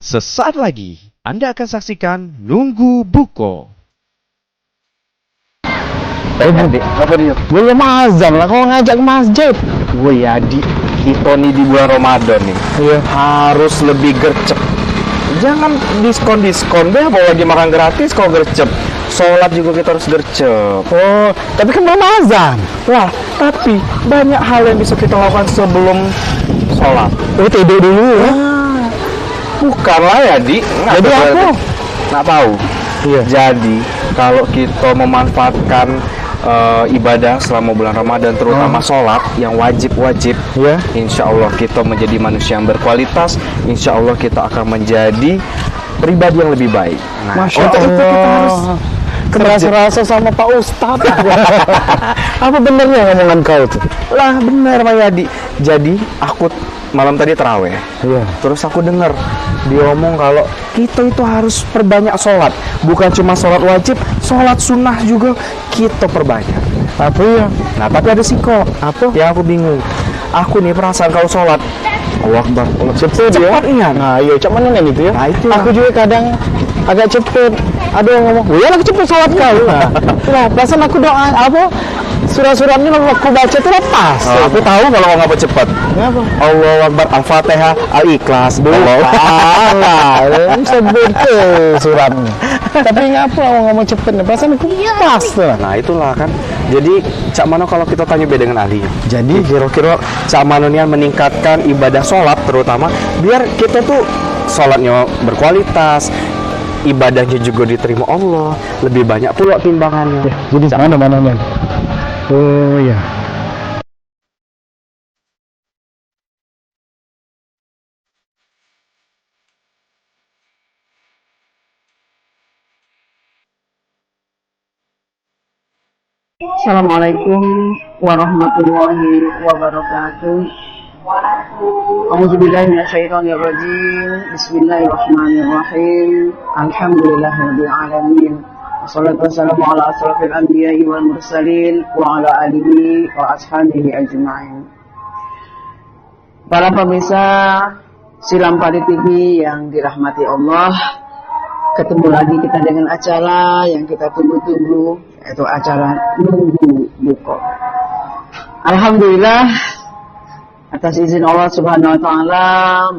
Sesaat lagi Anda akan saksikan Nunggu Buko. Dik, apa dia? Belum azan lah, kau ngajak ke masjid. Gue ya, kita nih di bulan Ramadan nih, harus lebih gercep. Jangan diskon-diskon deh, bawa lagi makan gratis kau gercep. Sholat juga kita harus gercep. Oh, tapi kan belum azan. Wah, tapi banyak hal yang bisa kita lakukan sebelum sholat. Oh, tidur dulu ya? Bukanlah ya, Di. Jadi apa? Nggak tahu. Iya. Jadi, kalau kita memanfaatkan ibadah selama bulan Ramadan, terutama sholat yang wajib-wajib, insya Allah kita menjadi manusia yang berkualitas. Insya Allah kita akan menjadi pribadi yang lebih baik. Nah, Masya untuk itu kita harus Kerasa-rasa sama Pak Ustadz. apa benernya ngomongan kau tuh? Lah bener Pak Yadi. Jadi aku malam tadi terawih. Terus aku dengar dia ngomong kalau kita itu harus perbanyak sholat. Bukan cuma sholat wajib, sholat sunnah juga kita perbanyak. Apa ya? Nah tapi ada sih kok. Apa? Yang aku bingung. Aku nih perasaan kalau sholat Allah Akbar, Cepet ya? Nah iya, cak mana kan itu ya? Nah, itu aku juga kadang agak cepet. Ada yang ngomong, ya aku cepet sholat kau. Nah, perasaan aku doa apa? Surat-suratnya kalau aku baca itu lepas. Aku tahu kalau nggak mau cepat. Kenapa? Allahu Akbar, Al-Fatihah, Al-Ikhlas dulu. Alah, sebut suratnya. Tapi ngapa orang ngomong cepet? Perasaan aku pas tuh. Nah itulah kan. Jadi Cak Mano kalau kita tanya beda dengan ahli. Jadi kira-kira Cak Mano ini meningkatkan ibadah sholat terutama biar kita tuh sholatnya berkualitas, ibadahnya juga diterima Allah, lebih banyak pula timbangannya. Jadi mana nih? Oh iya. Assalamualaikum warahmatullahi wabarakatuh. A'udzubillahi minasyaitonirrajim. Bismillahirrahmanirrahim. Alhamdulillahirabbil alamin. Wassalatu wassalamu ala asrofil anbiya'i wal mursalin wa ala alihi wa ashabihi ajma'in. Para pemirsa Silam Padi TV yang dirahmati Allah, ketemu lagi kita dengan acara yang kita tunggu-tunggu, yaitu acara Nunggu Buko. Alhamdulillah, atas izin Allah Subhanahu wa Ta'ala,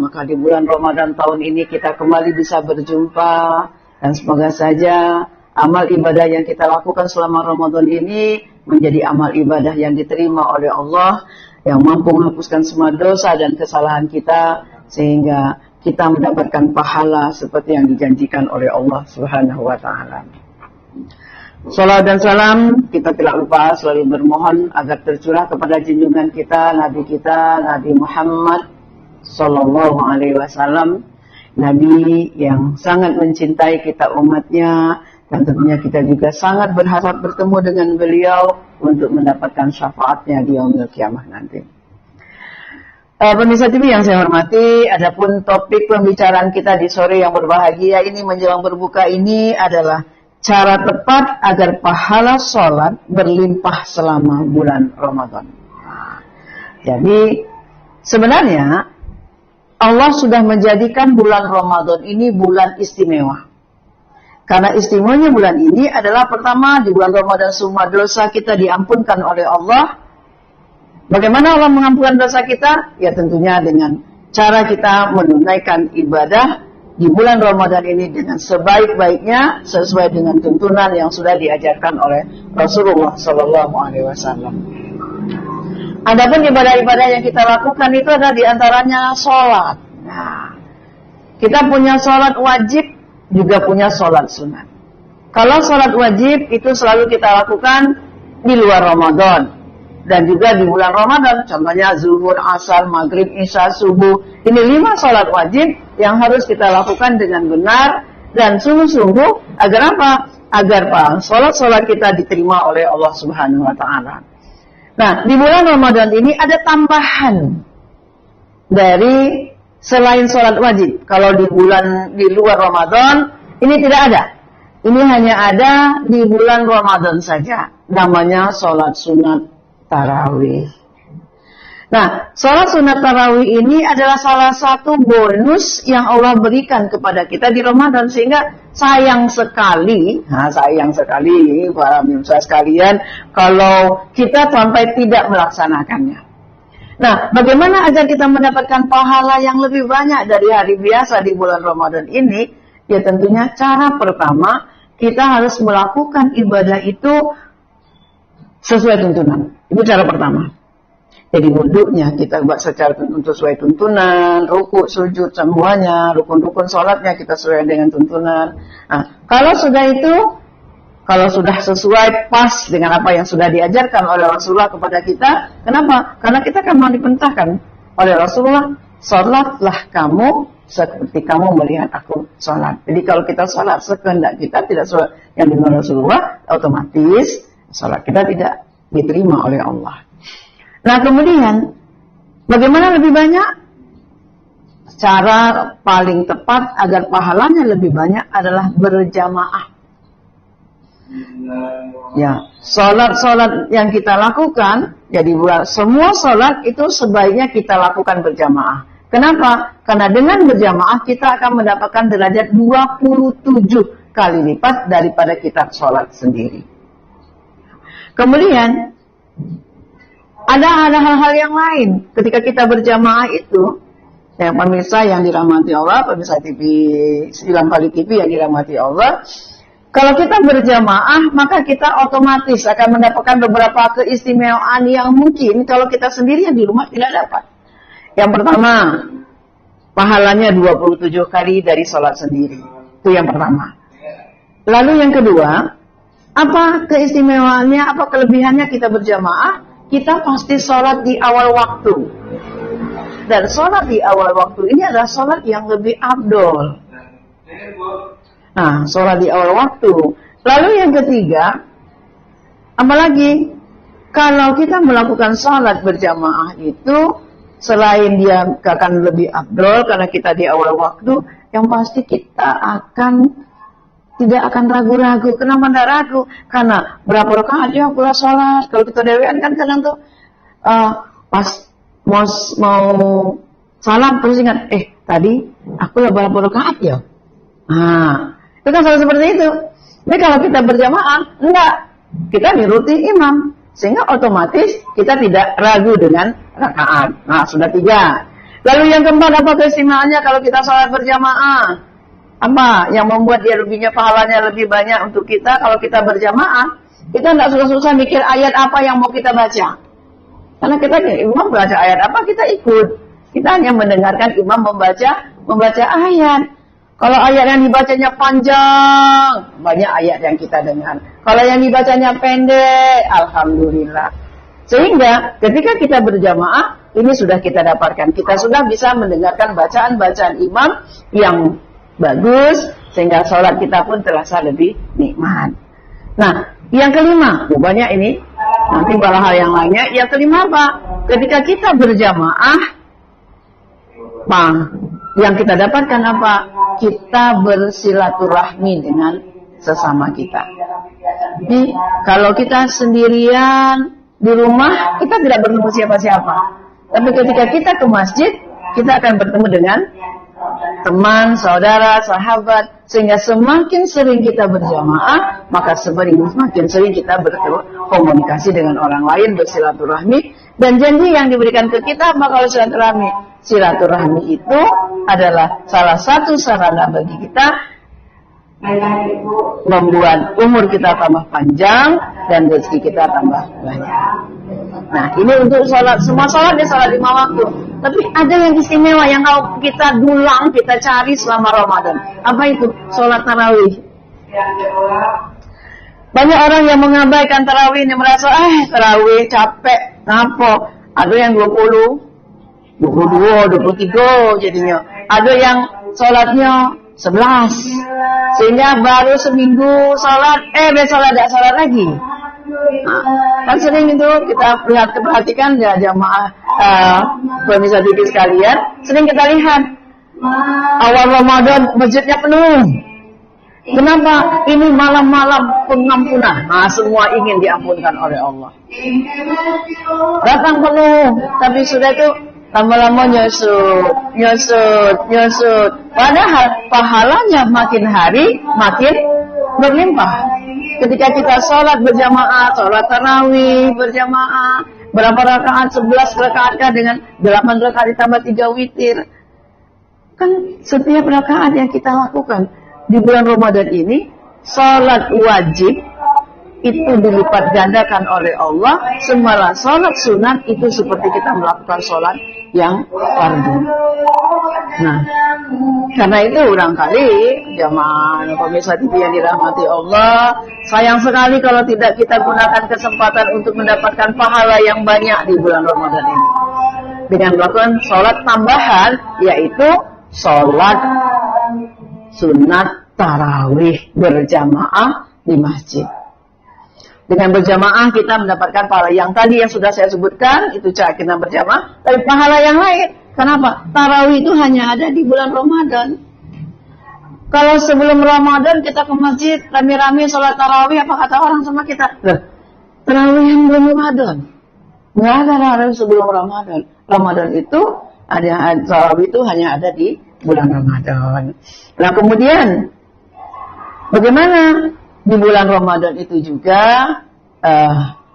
maka di bulan Ramadan tahun ini kita kembali bisa berjumpa, dan semoga saja amal ibadah yang kita lakukan selama Ramadan ini menjadi amal ibadah yang diterima oleh Allah, yang mampu menghapuskan semua dosa dan kesalahan kita, sehingga kita mendapatkan pahala seperti yang dijanjikan oleh Allah Subhanahu wa Ta'ala. Salam dan salam kita tidak lupa selalu bermohon agar tercurah kepada junjungan kita, Nabi Muhammad Sallallahu Alaihi Wasallam, Nabi yang sangat mencintai kita umatnya, dan tentunya kita juga sangat berharap bertemu dengan beliau untuk mendapatkan syafaatnya di yaumil kiamah nanti. Pemirsa TV yang saya hormati, adapun topik pembicaraan kita di sore yang berbahagia ini menjelang berbuka ini adalah cara tepat agar pahala sholat berlimpah selama bulan Ramadan. Jadi sebenarnya Allah sudah menjadikan bulan Ramadan ini bulan istimewa. Karena istimewanya bulan ini adalah pertama, di bulan Ramadan semua dosa kita diampunkan oleh Allah. Bagaimana Allah mengampunkan dosa kita? Ya tentunya dengan cara kita menunaikan ibadah di bulan Ramadan ini dengan sebaik-baiknya sesuai dengan tuntunan yang sudah diajarkan oleh Rasulullah Sallallahu Alaihi Wasallam. Adapun ibadah-ibadah yang kita lakukan itu adalah diantaranya sholat. Nah, kita punya sholat wajib, juga punya sholat sunat. Kalau sholat wajib itu selalu kita lakukan di luar Ramadan. Dan juga di bulan Ramadan, contohnya zuhur, asar, maghrib, isya, subuh. Ini 5 sholat wajib yang harus kita lakukan dengan benar dan sungguh-sungguh. Agar apa? Agar sholat-sholat kita diterima oleh Allah Subhanahu wa Ta'ala. Nah, di bulan Ramadan ini ada tambahan dari selain sholat wajib. Kalau di luar Ramadan, ini tidak ada. Ini hanya ada di bulan Ramadan saja. Namanya sholat sunat tarawih. Nah, sholat sunat tarawih ini adalah salah satu bonus yang Allah berikan kepada kita di Ramadan, sehingga sayang sekali para pemirsa sekalian kalau kita sampai tidak melaksanakannya. Nah, bagaimana agar kita mendapatkan pahala yang lebih banyak dari hari biasa di bulan Ramadan ini? Ya tentunya cara pertama, kita harus melakukan ibadah itu sesuai tuntunan. Itu cara pertama. Jadi wudhunya kita buat secara sesuai tuntunan, rukuk, sujud semuanya, rukun-rukun sholatnya kita sesuai dengan tuntunan. Nah, kalau sudah sesuai pas dengan apa yang sudah diajarkan oleh Rasulullah kepada kita, kenapa? Karena kita kan mau diperintahkan oleh Rasulullah, sholatlah kamu seperti kamu melihat aku sholat. Jadi kalau kita sholat sekehendak kita tidak sesuai yang dimana Rasulullah, otomatis sholat kita tidak diterima oleh Allah. Nah kemudian bagaimana lebih banyak? Cara paling tepat agar pahalanya lebih banyak adalah berjamaah. Ya, sholat yang kita lakukan, jadi semua sholat itu sebaiknya kita lakukan berjamaah. Kenapa? Karena dengan berjamaah kita akan mendapatkan derajat 27 kali lipat daripada kita sholat sendiri. Kemudian ada hal-hal yang lain ketika kita berjamaah itu, yang pemirsa yang dirahmati Allah, pemirsa TV 9 kali TV yang dirahmati Allah. Kalau kita berjamaah, maka kita otomatis akan mendapatkan beberapa keistimewaan yang mungkin kalau kita sendirian di rumah tidak dapat. Yang pertama, pahalanya 27 kali dari sholat sendiri. Itu yang pertama. Lalu yang kedua, apa keistimewaannya, apa kelebihannya kita berjamaah? Kita pasti sholat di awal waktu. Dan sholat di awal waktu ini adalah sholat yang lebih afdol. Nah, sholat di awal waktu. Lalu yang ketiga, apalagi kalau kita melakukan sholat berjamaah itu, selain dia akan lebih afdol karena kita di awal waktu, yang pasti kita tidak akan ragu-ragu. Kenapa tidak ragu? Karena berapa rakaat ya pula sholat. Kalau kita dewean kan kadang tuh pas mau salam terus ingat, tadi aku berapa rakaat ya? Nah, itu kan salah seperti itu. Tapi kalau kita berjamaah, enggak. Kita niruti imam. Sehingga otomatis kita tidak ragu dengan rakaat. Nah, sudah 3. Lalu yang keempat, apa keistimewaannya kalau kita sholat berjamaah? Apa yang membuat dia lebihnya pahalanya lebih banyak untuk kita kalau kita berjamaah? Kita tidak susah-susah mikir ayat apa yang mau kita baca. Karena kita imam baca ayat apa, kita ikut. Kita hanya mendengarkan imam membaca ayat. Kalau ayat yang dibacanya panjang, banyak ayat yang kita dengar. Kalau yang dibacanya pendek, alhamdulillah. Sehingga ketika kita berjamaah, ini sudah kita dapatkan. Kita sudah bisa mendengarkan bacaan-bacaan imam yang bagus, sehingga sholat kita pun terasa lebih nikmat. Nah, yang kelima, banyak ini, nanti bahas hal yang lainnya. Yang kelima apa? Ketika kita berjamaah, yang kita dapatkan apa? Kita bersilaturahmi dengan sesama kita. Jadi kalau kita sendirian di rumah, kita tidak bertemu siapa-siapa. Tapi ketika kita ke masjid, kita akan bertemu dengan teman, saudara, sahabat. Sehingga semakin sering kita berjamaah, maka semakin sering kita berkomunikasi dengan orang lain, bersilaturahmi. Dan janji yang diberikan ke kita, maka silaturahmi. Silaturahmi itu adalah salah satu sarana bagi kita membuat umur kita tambah panjang dan rezeki kita tambah banyak. Nah, ini untuk sholat. Semua sholat dia sholat 5 waktu. Tapi ada yang istimewa yang kalau kita dulang, kita cari selama Ramadan. Apa itu? Sholat tarawih. Banyak orang yang mengabaikan tarawih, yang merasa tarawih capek, ngapok. Ada yang 20, 22, 23 jadinya. Ada yang sholatnya 11. Sehingga baru seminggu sholat, besok tidak sholat lagi. Nah, kan sering itu kita perhatikan ya jamaah pemirsa TV sekalian, sering kita lihat awal Ramadan masjidnya penuh. Kenapa? Ini malam-malam pengampunan. Nah, semua ingin diampunkan oleh Allah. Datang penuh, tapi sudah itu lama-lama nyusut. Padahal pahalanya makin hari makin berlimpah. Ketika kita sholat berjamaah, sholat tarawih berjamaah, berapa rakaat? 11 rakaat dengan 8 rakaat ditambah 3 witir. Kan setiap rakaat yang kita lakukan di bulan Ramadan ini, sholat wajib itu dilipat gandakan oleh Allah, sementara sholat sunat itu seperti kita melakukan sholat yang fardu. Nah, karena itu barangkali jamaah pemirsa TV yang dirahmati Allah, sayang sekali kalau tidak kita gunakan kesempatan untuk mendapatkan pahala yang banyak di bulan Ramadan ini dengan melakukan sholat tambahan, yaitu sholat sunat tarawih berjamaah di masjid. Dengan berjamaah kita mendapatkan pahala yang tadi yang sudah saya sebutkan, itu cara kita berjamaah, tapi pahala yang lain. Kenapa? Tarawih itu hanya ada di bulan Ramadan. Kalau sebelum Ramadan kita ke masjid rame-rame sholat tarawih, apa kata orang sama kita? Tarawih yang belum Ramadan. Nggak ada tarawih sebelum Ramadan. Ramadan itu ada, tarawih itu hanya ada di bulan Ramadan. Nah kemudian bagaimana di bulan Ramadan itu juga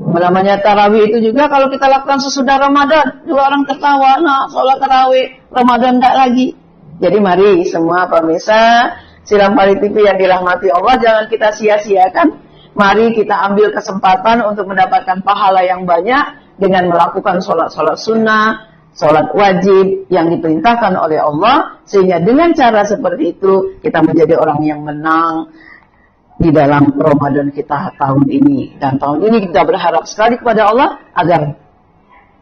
namanya tarawih itu juga kalau kita lakukan sesudah Ramadan, dua orang tertawa, nah sholat tarawih Ramadan enggak lagi. Jadi mari semua pemirsa Siram Pali TV yang dirahmati Allah, jangan kita sia-siakan. Mari kita ambil kesempatan untuk mendapatkan pahala yang banyak dengan melakukan sholat-sholat sunnah, sholat wajib yang diperintahkan oleh Allah, sehingga dengan cara seperti itu kita menjadi orang yang menang di dalam Ramadan kita tahun ini. Dan tahun ini kita berharap sekali kepada Allah agar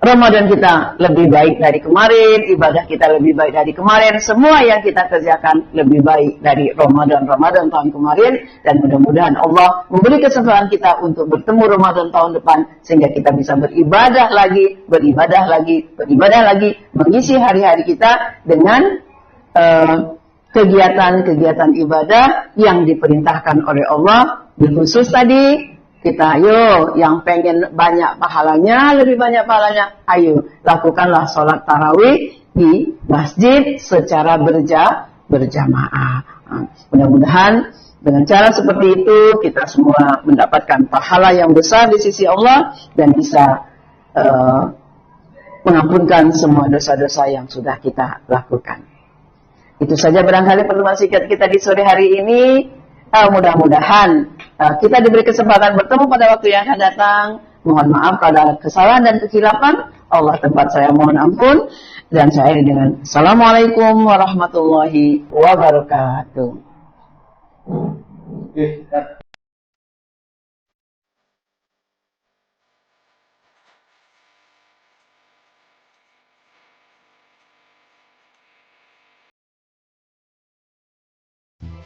Ramadan kita lebih baik dari kemarin, ibadah kita lebih baik dari kemarin, semua yang kita kerjakan lebih baik dari Ramadan tahun kemarin, dan mudah-mudahan Allah memberi kesempatan kita untuk bertemu Ramadan tahun depan, sehingga kita bisa beribadah lagi, mengisi hari-hari kita dengan kegiatan-kegiatan ibadah yang diperintahkan oleh Allah. Khusus tadi kita ayo yang pengen banyak pahalanya, lebih banyak pahalanya, ayo lakukanlah sholat tarawih di masjid secara berjamaah. Mudah-mudahan dengan cara seperti itu kita semua mendapatkan pahala yang besar di sisi Allah dan bisa mengampunkan semua dosa-dosa yang sudah kita lakukan. Itu saja barangkali pertemuan singkat kita di sore hari ini. Mudah-mudahan kita diberi kesempatan bertemu pada waktu yang akan datang. Mohon maaf kalau ada kesalahan dan kesilapan. Allah tempat saya mohon ampun. Dan saya akhiri dengan Assalamualaikum warahmatullahi wabarakatuh.